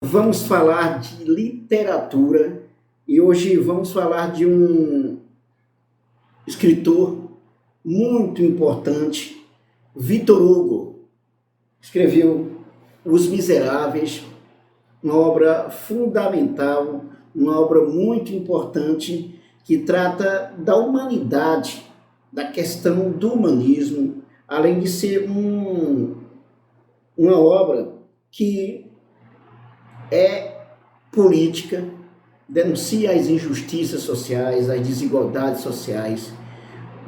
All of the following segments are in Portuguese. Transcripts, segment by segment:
Vamos falar de literatura e hoje vamos falar de um escritor muito importante, Victor Hugo. Escreveu Os Miseráveis, uma obra fundamental, uma obra muito importante que trata da humanidade, da questão do humanismo, além de ser uma obra que é política, denuncia as injustiças sociais, as desigualdades sociais,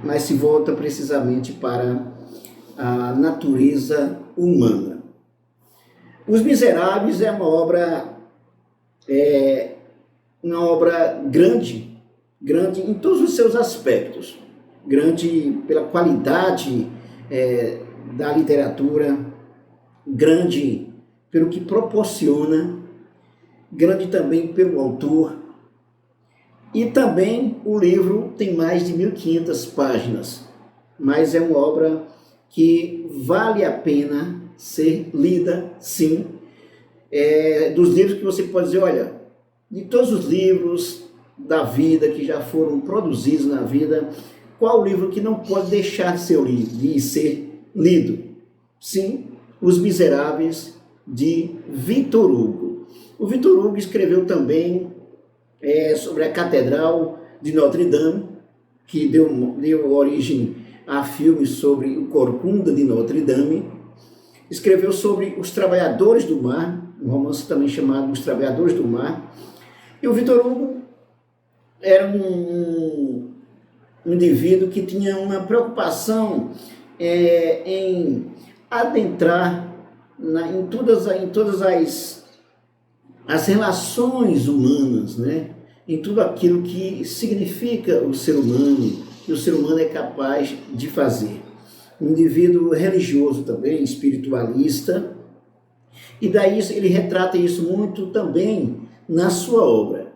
mas se volta precisamente para a natureza humana. Os Miseráveis é uma obra grande, grande em todos os seus aspectos, grande pela qualidade da literatura, grande pelo que proporciona, grande também pelo autor, e também o livro tem mais de 1.500 páginas, mas é uma obra que vale a pena ser lida, sim. Dos livros que você pode dizer, olha, de todos os livros da vida que já foram produzidos na vida, qual o livro que não pode deixar de ser lido? Sim, Os Miseráveis, de Victor Hugo. O Victor Hugo escreveu também sobre a Catedral de Notre Dame, que deu origem a filmes sobre o Corcunda de Notre Dame. Escreveu sobre Os Trabalhadores do Mar, um romance também chamado Os Trabalhadores do Mar. E o Victor Hugo era um indivíduo que tinha uma preocupação em adentrar em todas as relações humanas, né? Em tudo aquilo que significa o ser humano, que o ser humano é capaz de fazer. Um indivíduo religioso também, espiritualista, e daí ele retrata isso muito também na sua obra.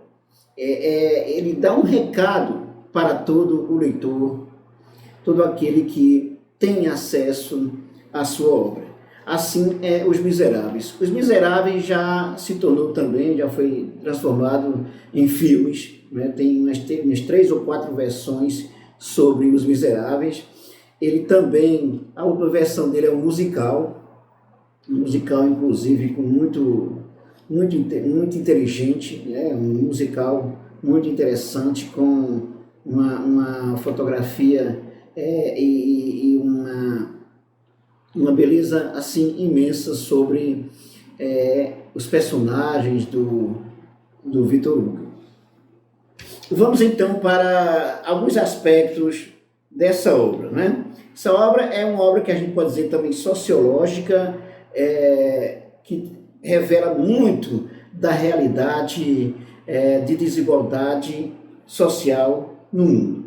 Ele dá um recado para todo o leitor, todo aquele que tem acesso à sua obra. Assim é Os Miseráveis. Os Miseráveis já se tornou também, já foi transformado em filmes, né? Tem umas 3 ou 4 versões sobre Os Miseráveis. Ele também, a outra versão dele é um musical inclusive com muito inteligente, né? Um musical muito interessante, com uma fotografia e uma beleza assim imensa sobre os personagens do Victor Hugo. Vamos então para alguns aspectos dessa obra, né? Essa obra é uma obra que a gente pode dizer também sociológica, que revela muito da realidade de desigualdade social no mundo.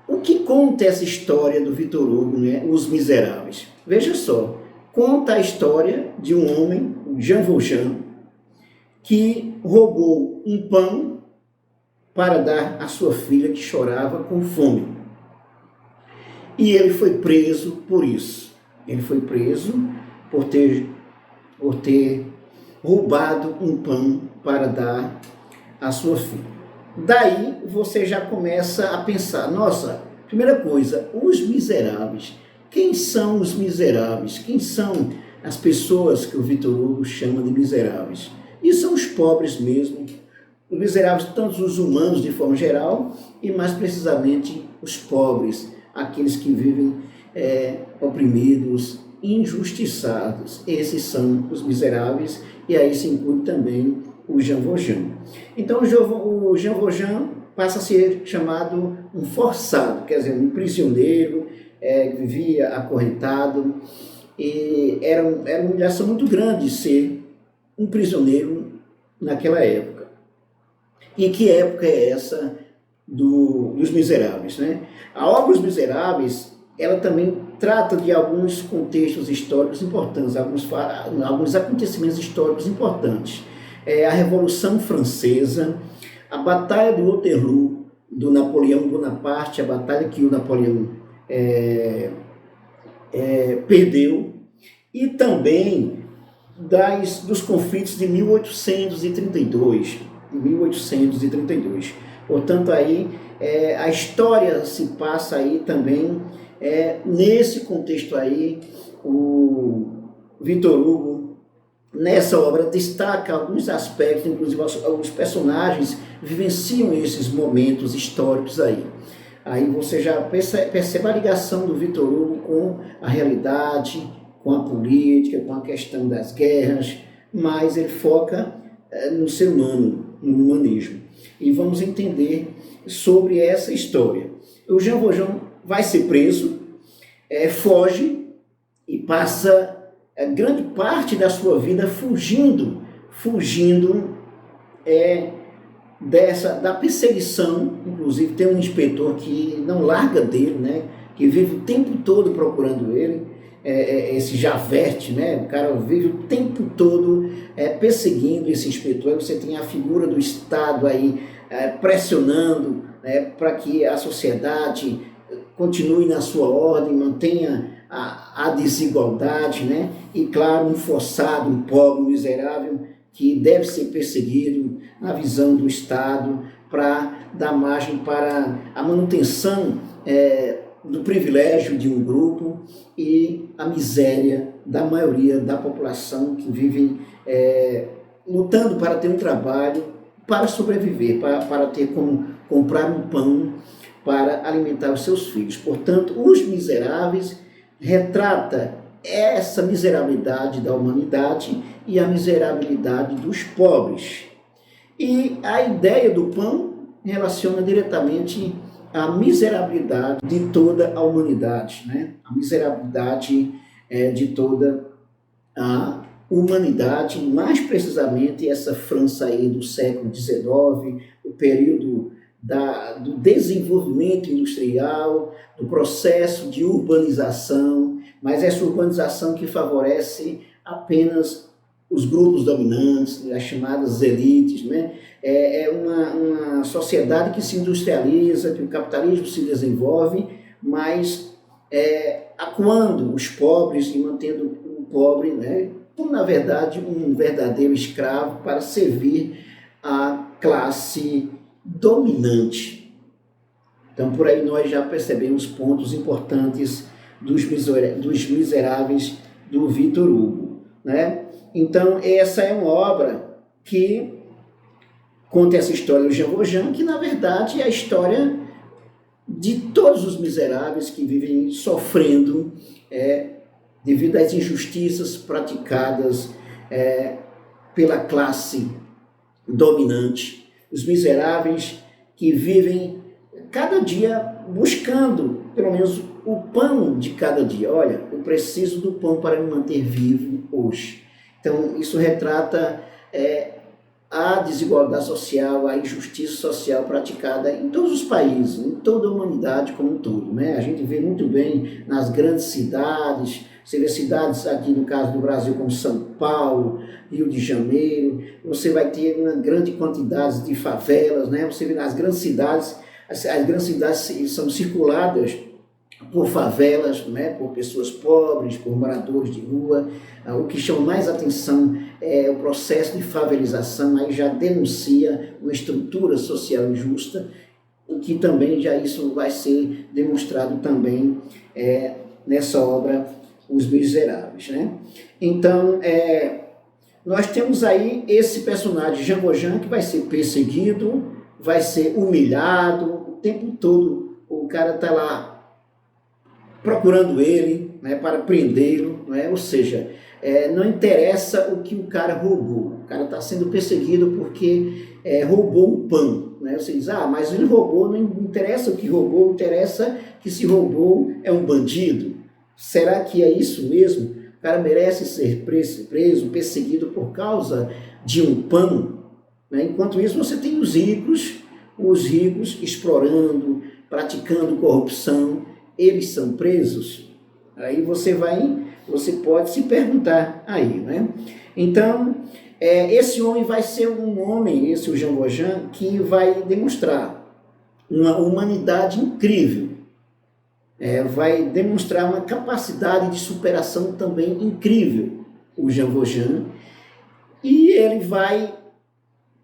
O que conta essa história do Victor Hugo, né? Os Miseráveis? Veja só, conta a história de um homem, Jean Valjean, que roubou um pão para dar à sua filha que chorava com fome. E ele foi preso por isso. Ele foi preso por ter roubado um pão para dar à sua filha. Daí você já começa a pensar, nossa, primeira coisa, os miseráveis. Quem são os miseráveis? Quem são as pessoas que o Victor Hugo chama de miseráveis? E são os pobres mesmo. Os miseráveis, tanto os humanos de forma geral, e mais precisamente os pobres, aqueles que vivem oprimidos, injustiçados. Esses são os miseráveis, e aí se inclui também o Jean Valjean. Então o Jean Valjean passa a ser chamado um forçado, quer dizer, um prisioneiro, vivia acorrentado, e era uma humilhação muito grande ser um prisioneiro naquela época. E que época é essa dos Miseráveis, né? A obra Os Miseráveis, ela também trata de alguns contextos históricos importantes, alguns acontecimentos históricos importantes. A Revolução Francesa, a Batalha de Waterloo, do Napoleão Bonaparte, a batalha que o Napoleão perdeu, e também dos conflitos de 1832. De 1832. Portanto, aí a história se passa aí também, nesse contexto aí, o Victor Hugo, nessa obra, destaca alguns aspectos, inclusive alguns personagens vivenciam esses momentos históricos aí. Aí você já percebe a ligação do Victor Hugo com a realidade, com a política, com a questão das guerras, mas ele foca no ser humano, no humanismo. E vamos entender sobre essa história. O Jean Valjean vai ser preso, foge e passa grande parte da sua vida fugindo da perseguição. Inclusive tem um inspetor que não larga dele, né, que vive o tempo todo procurando ele, esse Javert, né, o cara vive o tempo todo perseguindo esse inspetor. Aí você tem a figura do Estado aí pressionando, né, para que a sociedade continue na sua ordem, mantenha a desigualdade, né, e claro, um forçado, um pobre, um miserável, que deve ser perseguido na visão do Estado para dar margem para a manutenção do privilégio de um grupo e a miséria da maioria da população que vive lutando para ter um trabalho, para sobreviver, para ter como comprar um pão para alimentar os seus filhos. Portanto, Os Miseráveis retrata essa miserabilidade da humanidade e a miserabilidade dos pobres. E a ideia do pão relaciona diretamente a miserabilidade de toda a humanidade, né? A miserabilidade de toda a humanidade, mais precisamente essa França aí do século XIX, o período do desenvolvimento industrial, do processo de urbanização, mas essa urbanização que favorece apenas os grupos dominantes, as chamadas elites, né? É uma sociedade que se industrializa, que o capitalismo se desenvolve, mas acuando os pobres e mantendo o pobre, né, como na verdade um verdadeiro escravo para servir a classe dominante. Então por aí nós já percebemos pontos importantes dos Miseráveis do Victor Hugo, né? Então essa é uma obra que conta essa história do Jean Valjean, que na verdade é a história de todos os miseráveis que vivem sofrendo devido às injustiças praticadas pela classe dominante. Os miseráveis que vivem cada dia buscando pelo menos o pão de cada dia. Olha, eu preciso do pão para me manter vivo hoje. Então isso retrata a desigualdade social, a injustiça social praticada em todos os países, em toda a humanidade como um todo, né? A gente vê muito bem nas grandes cidades. Você vê cidades aqui no caso do Brasil como São Paulo, Rio de Janeiro, você vai ter uma grande quantidade de favelas, né? Você vê nas grandes cidades, as grandes cidades são circuladas por favelas, né, por pessoas pobres, por moradores de rua. O que chama mais atenção é o processo de favelização, aí já denuncia uma estrutura social injusta, o que também já isso vai ser demonstrado também nessa obra Os Miseráveis, né? Então, nós temos aí esse personagem, Jean Valjean, que vai ser perseguido, vai ser humilhado, o tempo todo o cara está lá procurando ele, né, para prendê-lo, né? Ou seja, não interessa o que o cara roubou, o cara está sendo perseguido porque roubou um pão, né? Você diz, mas ele roubou, não interessa o que roubou, interessa que se roubou é um bandido. Será que é isso mesmo? O cara merece ser preso, perseguido por causa de um pão, né? Enquanto isso você tem os ricos explorando, praticando corrupção, eles são presos. Aí você pode se perguntar aí, né? Então, esse homem vai ser um homem, esse o Jean Valjean, que vai demonstrar uma humanidade incrível, vai demonstrar uma capacidade de superação também incrível, o Jean Valjean, e ele vai,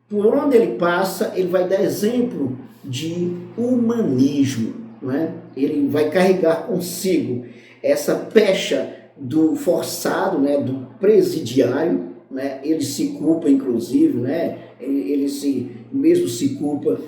por onde ele passa, ele vai dar exemplo de humanismo, não é? Ele vai carregar consigo essa pecha do forçado, né, do presidiário, né? Ele se culpa, inclusive, né? Ele mesmo se culpa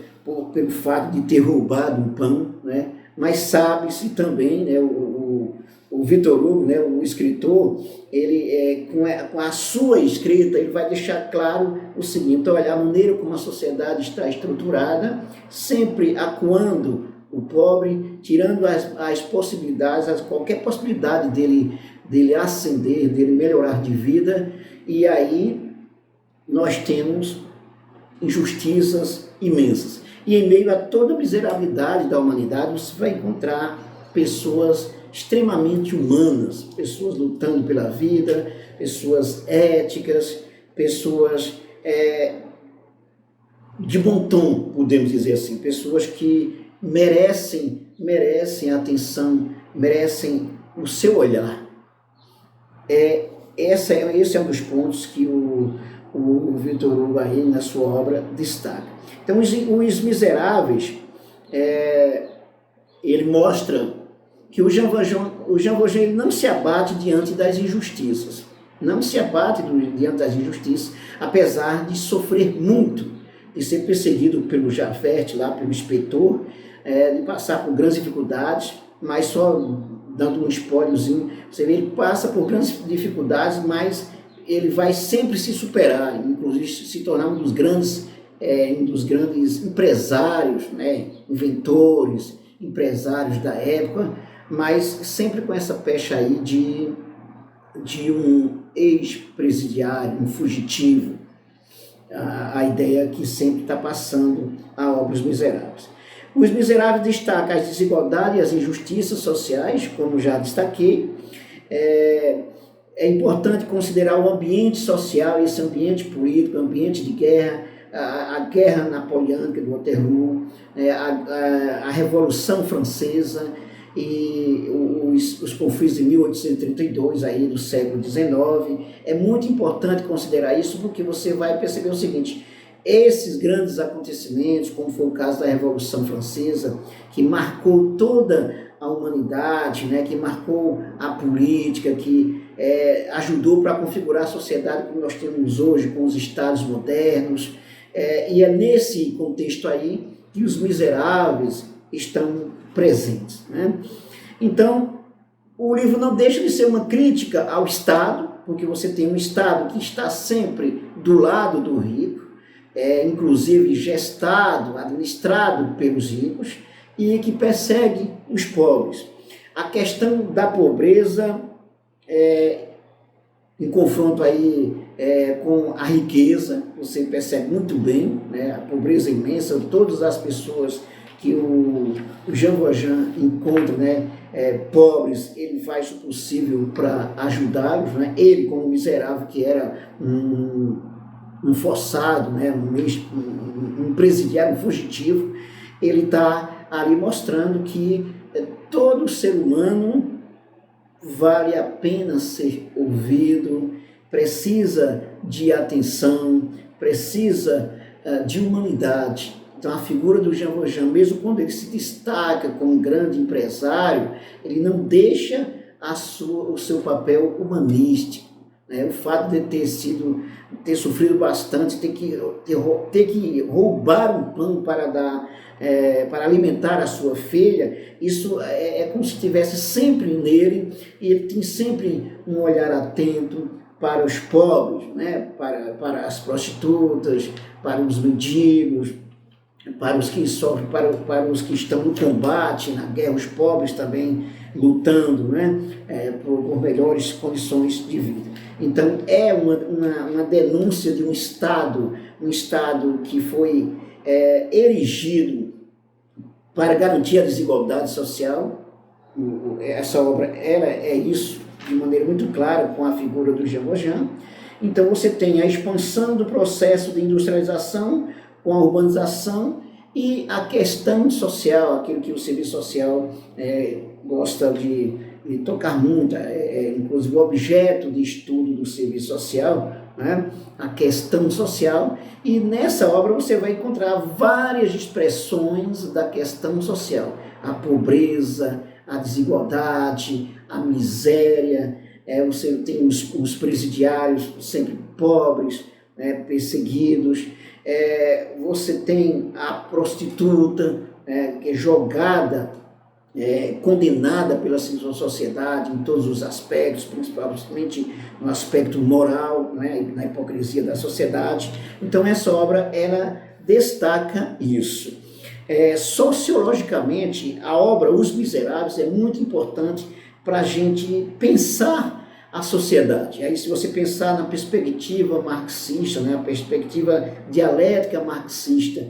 pelo fato de ter roubado um pão, né? Mas sabe-se também, né, o Victor Hugo, né, o escritor, ele com a sua escrita, ele vai deixar claro o seguinte: olha, a maneira como a sociedade está estruturada, sempre acuando o pobre, tirando as possibilidades, qualquer possibilidade dele ascender, dele melhorar de vida, e aí nós temos injustiças imensas. E em meio a toda a miserabilidade da humanidade, você vai encontrar pessoas extremamente humanas, pessoas lutando pela vida, pessoas éticas, pessoas de bom tom, podemos dizer assim, pessoas que merecem atenção, merecem o seu olhar. Esse é um dos pontos que o Victor Hugo aí, na sua obra, destaca. Então, os Miseráveis, ele mostra que o Jean Valjean ele não se abate diante das injustiças, não se abate diante das injustiças, apesar de sofrer muito, de ser perseguido pelo Javert, lá pelo inspetor, de passar por grandes dificuldades, mas só dando um spoilerzinho, você vê, ele passa por grandes dificuldades, mas ele vai sempre se superar, inclusive se tornar um dos grandes empresários, né, inventores, empresários da época, mas sempre com essa pecha aí de um ex-presidiário, um fugitivo, a ideia que sempre está passando a obra Os Miseráveis. Os Miseráveis destacam as desigualdades e as injustiças sociais, como já destaquei. É importante considerar o ambiente social, esse ambiente político, ambiente de guerra, a guerra napoleônica do Waterloo, a Revolução Francesa e os conflitos de 1832 aí do século XIX. É muito importante considerar isso, porque você vai perceber o seguinte: esses grandes acontecimentos, como foi o caso da Revolução Francesa, que marcou toda a humanidade, né, que marcou a política, que ajudou para configurar a sociedade como nós temos hoje, com os estados modernos, e é nesse contexto aí que os Miseráveis estão presentes, né? Então, o livro não deixa de ser uma crítica ao Estado, porque você tem um Estado que está sempre do lado do rico, inclusive gestado, administrado pelos ricos, e que persegue os pobres. A questão da pobreza, em confronto aí com a riqueza, você percebe muito bem, né, a pobreza imensa, todas as pessoas que o Jean Valjean encontra, né, pobres, ele faz o possível para ajudá-los, né? Ele, como miserável que era um forçado, né, um presidiário, um fugitivo, ele está ali mostrando que todo ser humano vale a pena ser ouvido, precisa de atenção, precisa de humanidade. Então a figura do Jean Valjean, mesmo quando ele se destaca como um grande empresário, ele não deixa o seu papel humanístico. O fato de ter sofrido bastante, ter que roubar um pão para alimentar a sua filha, isso é como se estivesse sempre nele, e ele tem sempre um olhar atento para os pobres, né? para as prostitutas, para os mendigos, para os que sofrem, para os que estão no combate, na guerra, os pobres também lutando, né? Por melhores condições de vida. Então é uma denúncia de um Estado que foi erigido para garantir a desigualdade social. Essa obra é isso de maneira muito clara com a figura do Jean Valjean. Então você tem a expansão do processo de industrialização com a urbanização e a questão social, aquilo que o serviço social gosta de tocar muito, inclusive o objeto de estudo do serviço social, né? A questão social, e nessa obra você vai encontrar várias expressões da questão social, a pobreza, a desigualdade, a miséria, você tem os presidiários sempre pobres, perseguidos, você tem a prostituta, que é jogada, condenada pela sociedade em todos os aspectos, principalmente no aspecto moral, na hipocrisia da sociedade. Então essa obra, ela destaca isso. Sociologicamente, a obra Os Miseráveis é muito importante para a gente pensar a sociedade. Aí, se você pensar na perspectiva marxista, a perspectiva dialética marxista,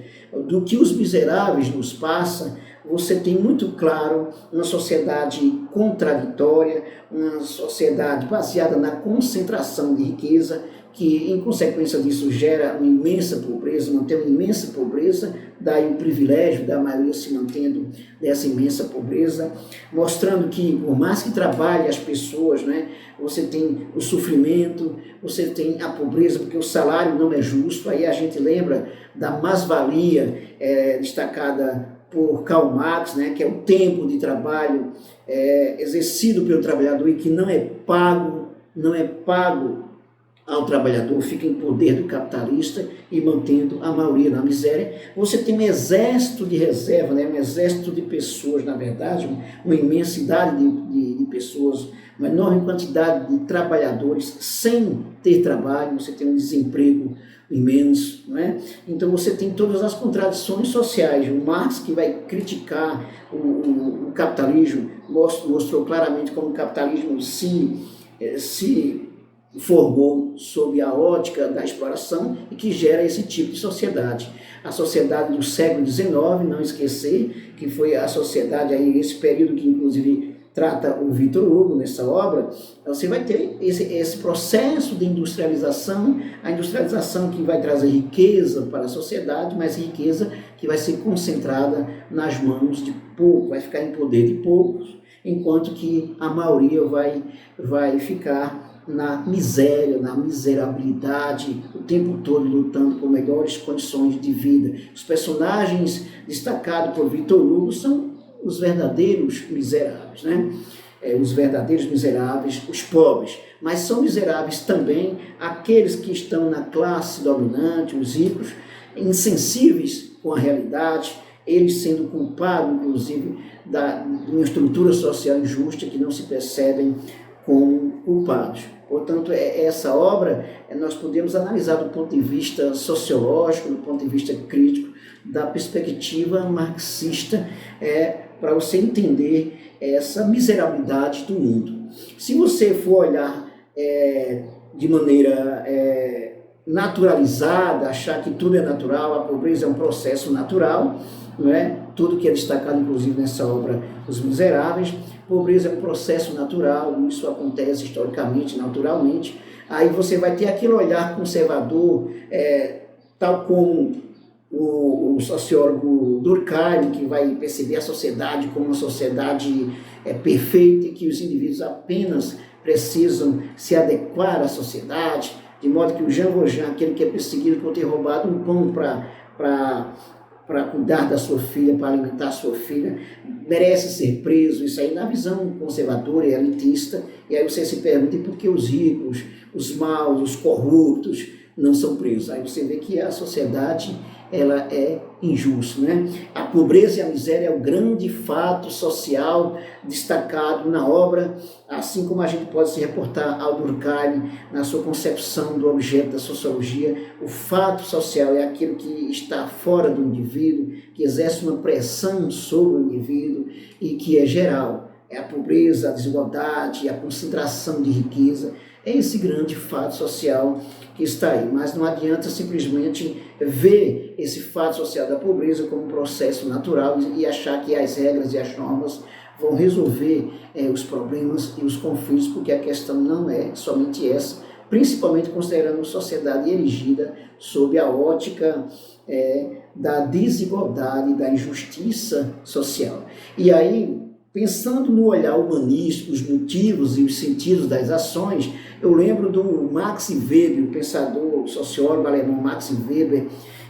do que Os Miseráveis nos passa, você tem muito claro uma sociedade contraditória, uma sociedade baseada na concentração de riqueza, que, em consequência disso, gera uma imensa pobreza, mantém uma imensa pobreza, daí o privilégio da maioria se mantendo dessa imensa pobreza, mostrando que, por mais que trabalhe as pessoas, você tem o sofrimento, você tem a pobreza, porque o salário não é justo. Aí a gente lembra da mais-valia destacada por Karl Marx, que é o tempo de trabalho exercido pelo trabalhador e que não é pago ao trabalhador, fica em poder do capitalista e mantendo a maioria na miséria. Você tem um exército de reserva, um exército de pessoas, na verdade, uma imensidade de pessoas, uma enorme quantidade de trabalhadores sem ter trabalho, você tem um desemprego imenso, Então você tem todas as contradições sociais. O Marx, que vai criticar o capitalismo, mostrou claramente como o capitalismo se formou sob a ótica da exploração e que gera esse tipo de sociedade. A sociedade do século XIX, não esquecer, que foi a sociedade, aí, esse período que inclusive trata o Victor Hugo nessa obra, você vai ter esse processo de industrialização, a industrialização que vai trazer riqueza para a sociedade, mas riqueza que vai ser concentrada nas mãos de poucos, vai ficar em poder de poucos, enquanto que a maioria vai ficar na miséria, na miserabilidade, o tempo todo lutando por melhores condições de vida. Os personagens destacados por Victor Hugo são os verdadeiros miseráveis, Os verdadeiros miseráveis, os pobres, mas são miseráveis também aqueles que estão na classe dominante, os ricos, insensíveis com a realidade, eles sendo culpados, inclusive, de uma estrutura social injusta que não se percebem como culpados. Portanto, essa obra nós podemos analisar do ponto de vista sociológico, do ponto de vista crítico, da perspectiva marxista, para você entender essa miserabilidade do mundo. Se você for olhar de maneira naturalizada, achar que tudo é natural, a pobreza é um processo natural, tudo que é destacado, inclusive, nessa obra Os Miseráveis, pobreza é um processo natural, isso acontece historicamente, naturalmente. Aí você vai ter aquele olhar conservador, tal como o sociólogo Durkheim, que vai perceber a sociedade como uma sociedade perfeita, e que os indivíduos apenas precisam se adequar à sociedade, de modo que o Jean Valjean, aquele que é perseguido por ter roubado um pão para cuidar da sua filha, para alimentar a sua filha, merece ser preso. Isso aí na visão conservadora e elitista. E aí você se pergunta, por que os ricos, os maus, os corruptos não são presos? Aí você vê que a sociedade, ela é injusta, A pobreza e a miséria é o grande fato social destacado na obra, assim como a gente pode se reportar ao Durkheim na sua concepção do objeto da sociologia. O fato social é aquilo que está fora do indivíduo, que exerce uma pressão sobre o indivíduo e que é geral. É a pobreza, a desigualdade, a concentração de riqueza. É esse grande fato social que está aí, mas não adianta simplesmente ver esse fato social da pobreza como um processo natural e achar que as regras e as normas vão resolver os problemas e os conflitos, porque a questão não é somente essa, principalmente considerando uma sociedade erigida sob a ótica da desigualdade, da injustiça social. E aí pensando no olhar humanístico, os motivos e os sentidos das ações, eu lembro do Max Weber, o pensador, sociólogo alemão Max Weber,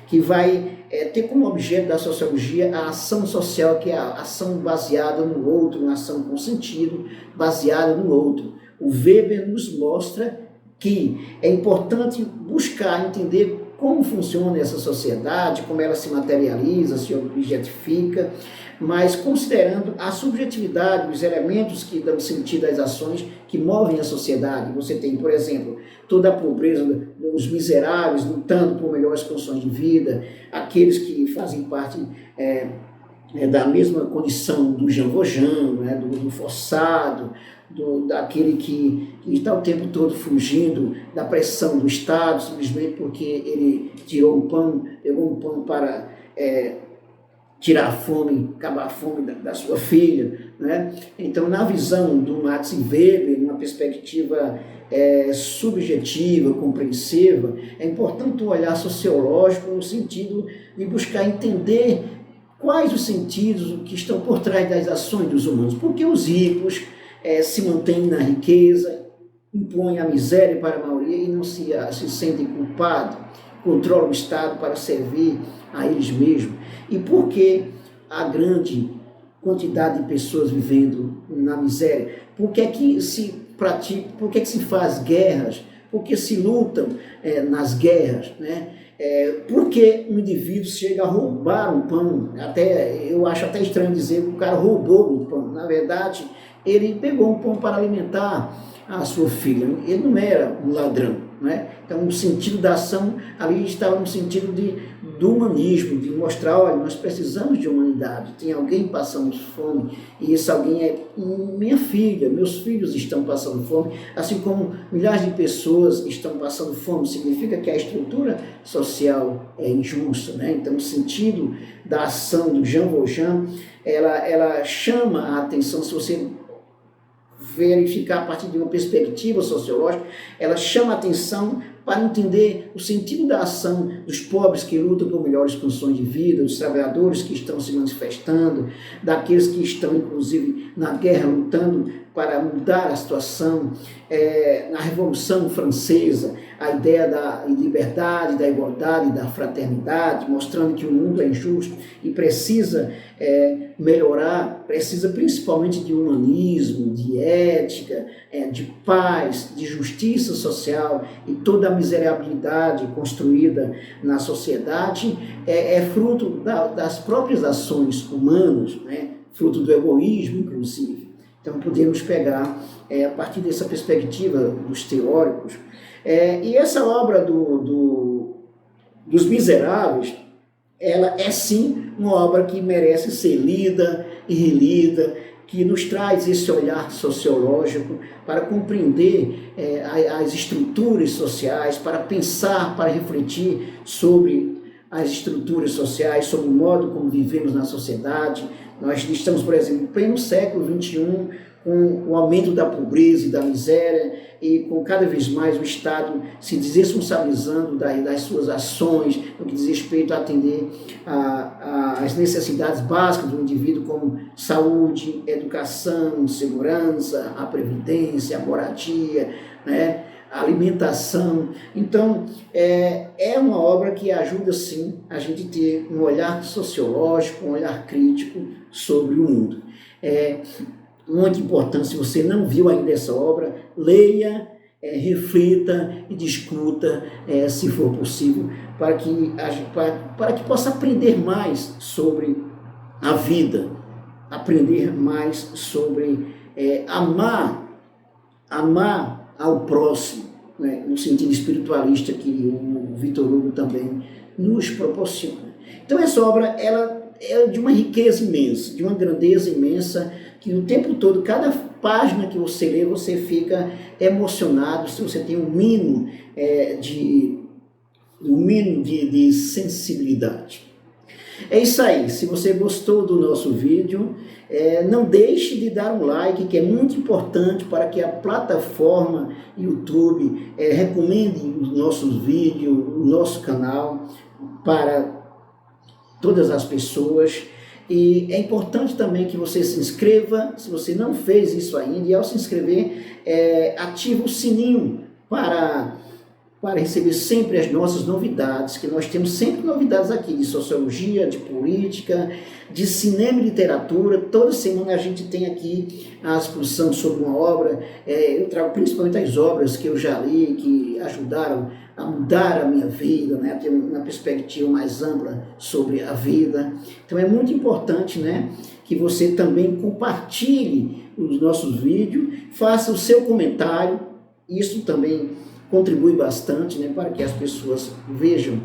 que vai ter como objeto da sociologia a ação social, que é a ação baseada no outro, uma ação com sentido, baseada no outro. O Weber nos mostra que é importante buscar entender como funciona essa sociedade, como ela se materializa, se objetifica, mas considerando a subjetividade, os elementos que dão sentido às ações que movem a sociedade. Você tem, por exemplo, toda a pobreza, os miseráveis lutando por melhores condições de vida, aqueles que fazem parte da mesma condição do Jean Valjean, né, do forçado, daquele que está o tempo todo fugindo da pressão do Estado, simplesmente porque ele tirou um pão, pegou um pão para tirar a fome, acabar a fome da sua filha, né? Então, na visão do Max Weber, numa perspectiva subjetiva, compreensiva, é importante um olhar sociológico no sentido de buscar entender quais os sentidos que estão por trás das ações dos humanos. Porque os ricos se mantêm na riqueza, impõem a miséria para a maioria e não se sentem culpados, controlam o Estado para servir a eles mesmos. E por que a grande quantidade de pessoas vivendo na miséria? Por que é que se pratica, por que é que se faz guerras? Por que se lutam nas guerras, né? Por que um indivíduo chega a roubar um pão? Eu acho até estranho dizer que o cara roubou um pão. Na verdade, ele pegou um pão para alimentar a sua filha. Ele não era um ladrão, né? Então, o sentido da ação ali estava no sentido do humanismo, de mostrar, olha, nós precisamos de humanidade, tem alguém passando fome, e esse alguém é minha filha, meus filhos estão passando fome, assim como milhares de pessoas estão passando fome, significa que a estrutura social é injusta, né? Então, o sentido da ação do Jean Valjean, ela chama a atenção, se você verificar a partir de uma perspectiva sociológica, ela chama a atenção para entender o sentido da ação dos pobres que lutam por melhores condições de vida, dos trabalhadores que estão se manifestando, daqueles que estão, inclusive, na guerra, lutando para mudar a situação. Na Revolução Francesa, a ideia da liberdade, da igualdade, da fraternidade, mostrando que o mundo é injusto e precisa melhorar, precisa principalmente de humanismo, de ética, de paz, de justiça social, e toda a miserabilidade construída na sociedade é fruto das próprias ações humanas, né? Fruto do egoísmo, inclusive. Então, podemos pegar, a partir dessa perspectiva dos teóricos, e essa obra dos Miseráveis, ela é sim uma obra que merece ser lida e relida, que nos traz esse olhar sociológico para compreender as estruturas sociais, para pensar, para refletir sobre as estruturas sociais, sobre o modo como vivemos na sociedade. Nós estamos, por exemplo, em pleno século XXI, com o aumento da pobreza e da miséria, e com cada vez mais o Estado se desresponsabilizando das suas ações, no que diz respeito a atender às necessidades básicas do indivíduo, como saúde, educação, segurança, a previdência, a moradia, né? A alimentação. Então, é uma obra que ajuda, sim, a gente ter um olhar sociológico, um olhar crítico sobre o mundo. Muito importante, se você não viu ainda essa obra, leia, reflita e discuta, se for possível, para que possa aprender mais sobre a vida, aprender mais sobre amar ao próximo, né, no sentido espiritualista que o Victor Hugo também nos proporciona. Então, essa obra ela é de uma riqueza imensa, de uma grandeza imensa, que o tempo todo, cada página que você lê, você fica emocionado, se você tem um mínimo de sensibilidade. É isso aí. Se você gostou do nosso vídeo, não deixe de dar um like, que é muito importante para que a plataforma YouTube recomende os nossos vídeos, o nosso canal para todas as pessoas. E é importante também que você se inscreva, se você não fez isso ainda, e ao se inscrever, ativa o sininho para receber sempre as nossas novidades, que nós temos sempre novidades aqui de sociologia, de política, de cinema e literatura. Toda semana a gente tem aqui a exposição sobre uma obra. Eu trago principalmente as obras que eu já li, que ajudaram a mudar a minha vida, né, a ter uma perspectiva mais ampla sobre a vida. Então é muito importante, né, que você também compartilhe os nossos vídeos, faça o seu comentário. Isso também contribui bastante, né, para que as pessoas vejam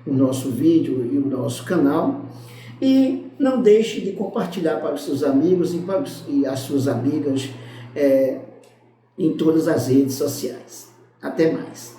o nosso vídeo e o nosso canal. E não deixe de compartilhar para os seus amigos e as suas amigas em todas as redes sociais. Até mais.